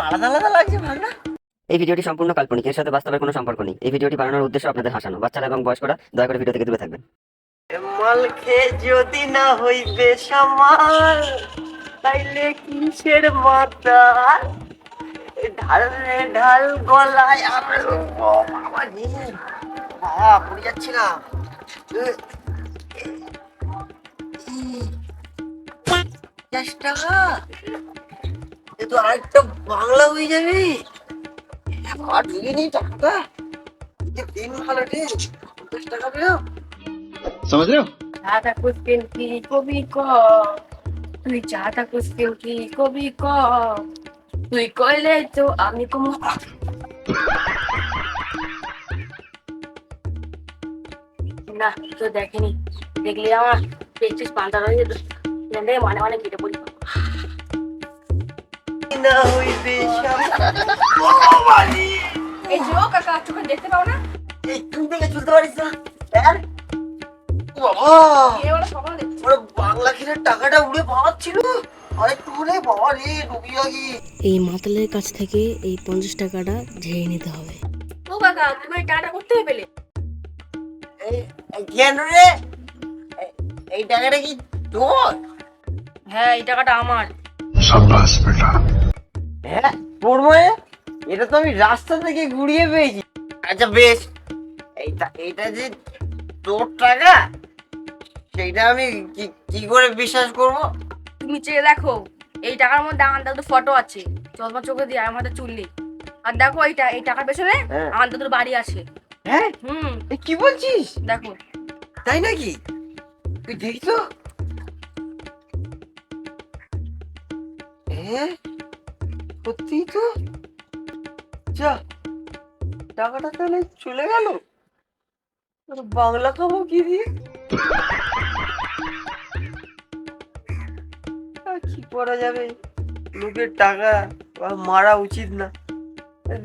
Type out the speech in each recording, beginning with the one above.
আলাদা আলাদা লাগছে ভাগনা। এই ভিডিওটি সম্পূর্ণ কাল্পনিক, এর সাথে বাস্তবের কোনো সম্পর্ক নেই। এই ভিডিওটি বানানোর উদ্দেশ্য আপনাদের হাসানো। বাচ্চারা এবং বয়স্করা দয়া করে ভিডিও থেকে দূরে থাকবেন। মাল খেয়ে যদি না হইবে সামাল, তাইলে কিসের মাথা ঢাল রে ঢাল গলায় আর বাবা জি বাবা পড়ে যাচ্ছে না। 50 টাকা, এ তো আরেকটা বাংলা হয়ে যাবে। বাবা ঢুকে নি টাকাটা, দিন ভালো রে। 50 টাকা পেও, समझ रहे हो। চাটা কুসকেন কি কবি ক, তুই চাটা কুসকেন কি কবি ক, তুই কইলে তো আমি কমু। না তো দেখেনি, দেখলে আমার পেচিস পান্তা রয়ে যেত, মানে মানে কেটে পড়ি। না হইবে সামাল। এই যে ও কাকা চোখে দেখতে পাও না, এই তুই দেখে চলতে পারিস না? হ্যাঁ বাবা, এ ওরা সকালে দেখছে। ওরা বাংলা খেলার টাকাটা উড়ে পাওয়াচ্ছিল, আরেকটু হলে বাবা রে ডুবি লাগি। এই মাতালের কাছ থেকে এই 50 টাকাটা ঝেড়ে নিতে হবে। ও কাকা তুমি টাটা করতে পেলে? কেন রে, এই টাকাটা কি তোর? হ্যাঁ এই টাকাটা আমার। शाबाश बेटा। হ্যাঁ তোর মানে? এটা তো আমি রাস্তা থেকে ঘুরিয়ে পেয়েছি। আচ্ছা বেশ, এইটা যে তোর টাকা, সেইটা আমি কি কি করে বিশ্বাস করব? তুমি চেয়ে দেখো, এই টাকার মধ্যে আমার দাদুর ফটো আছে, চশমা চোখে দিয়ে, আমার হাতে চুল নেই। আর দেখো এই টাকার পেছনে হ্যাঁ। আমার দাদুর বাড়ি আছে। হ্যাঁ এ কি বলছিস? দেখো। তাই নাকি? তুই দেখি তো। সত্যি তো, যা টাকাটা তাহলে চলে গেল। বাংলা খাবো কি দিয়ে? কি করা যাবে, লোকের টাকা মারা উচিত না,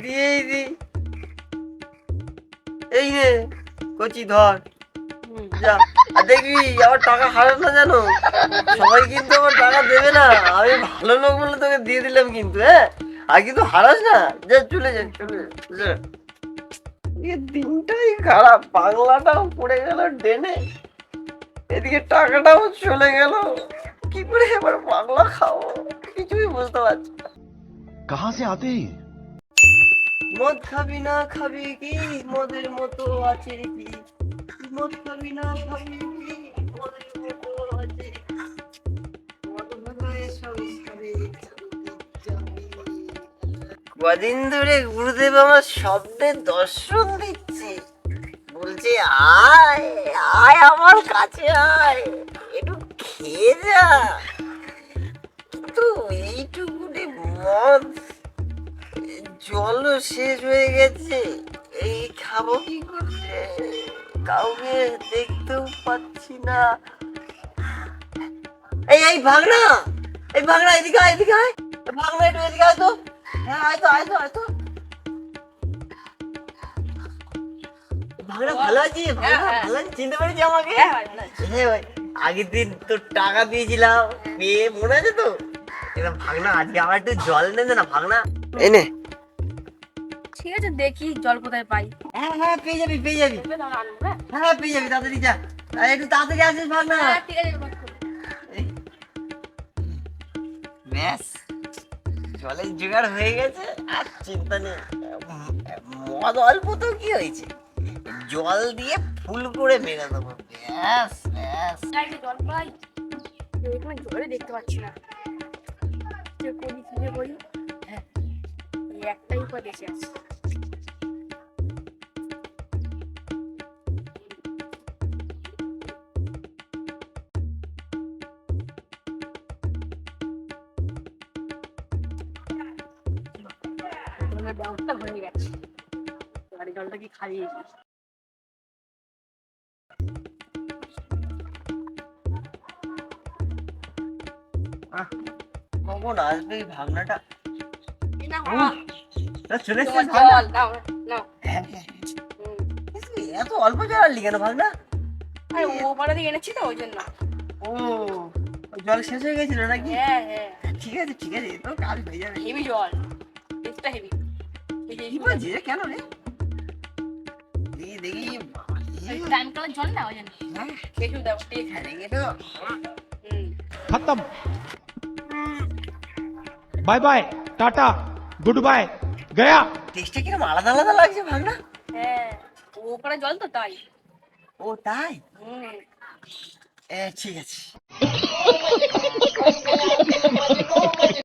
দিয়েই দি। এই রে কচি ধর, যা। আর দেখবি আমার টাকা হারাস না জানো, সবাই কিন্তু আমার টাকা দেবে না, আমি ভালো লোক বলে তোকে দিয়ে দিলাম কিন্তু। হ্যাঁ, আর কিন্তু হারাস না, যা চলে যা চলে যা। দিনটাই খারাপ, বাংলাটাও পড়ে গেল ডেনে, এদিকে টাকাটাও চলে গেল। কি করে এবার বাংলা খাবো কিছুই বুঝতে পারছি না। कहाँ से आते हैं? মদ খাবি না খাবি কি, মদের মতো আছে কি? মদ খাবি না খাবি কি, মদের মতো আছে কি? মদ ভাগায় সংসারে যাবি। কদিন ধরে গুরুদেব আমার স্বপ্নে দর্শন দিচ্ছে, বলছে আয় আয় আমার কাছে আয়, একটু খেয়ে যা। কিন্তু এইটুকুনি মদ, জলও শেষ হয়ে গেছে, এই খাবো কি করে? কাউকে দেখতেও পাচ্ছি না। এই ভাগনা, এই ভাগনা এদিকে আয়, এদিকে আয় ভাগনা, একটু এদিকে আয় তো। হ্যাঁ আয় তো আয় তো আয় তো। ভাগনা ভালো আছি? ভাগনা ভালো আছি? চিনতে পেরেছি আমাকে? হ্যাঁ ভাই, আগের দিন তোর টাকা দিয়েছিলাম, পেয়ে মনে আছে তো? এবার ভাগনা আজকে আমার একটু জল এনে দে না ভাগনা। এনে। ঠিক আছে দেখি জল কোথায় পাই। হ্যাঁ হ্যাঁ পেয়ে যাবি পেয়ে যাবি। হ্যাঁ পেয়ে যাবি, তাড়াতাড়ি যা, আর একটু তাড়াতাড়ি আসিস ভাগনা। ঠিক আছে ব্যাস, জলের জোগাড় হয়ে গেছে, আর চিন্তা নেই। মদ অল্প তো কি হয়েছে, জল দিয়ে ফুল করে মেরে দেবো। ব্যাস ব্যাস। জল পাই, এখানে জলে দেখতে পাচ্ছি না, কি করি কি যে করি। হ্যাঁ এই একটাই উপায় বেঁচে আছে। ব্যবস্থা হয়ে গেছে, গাড়ি জলটা কি খাইয়ে কখন আসবে এই ভাগনাটা? না চলে এসেছিস জল ভাগনা? নাও নাও। হ্যাঁ, হ্যাঁ, হ্যাঁ। এত অল্প জল আনলি কেন ভাগনা? আরে ও পাড়া দিয়ে এনেছি তো ওই জন্য। ও, জল শেষ হয়ে গেছিল নাকি? হ্যাঁ হ্যাঁ ঠিক আছে ঠিক আছে, তো কাজ হয়ে যাবে। হেভি জল। টেস্টটা হেভি। কি বলছিস রে? কেন রে? দেখি দেখি। টাইম কালার জল না ওই জন্য। হ্যাঁ, একটু দাও টেস্ট। হ্যাঁ, দেখি তো। खत्म bye bye tata goodbye गया টেস্টটা কিরকম আলাদা আলাদা লাগছে ভাগনা। হ্যাঁ ও করা জল তো তাই। ও তাই? হুম ঠিক আছে।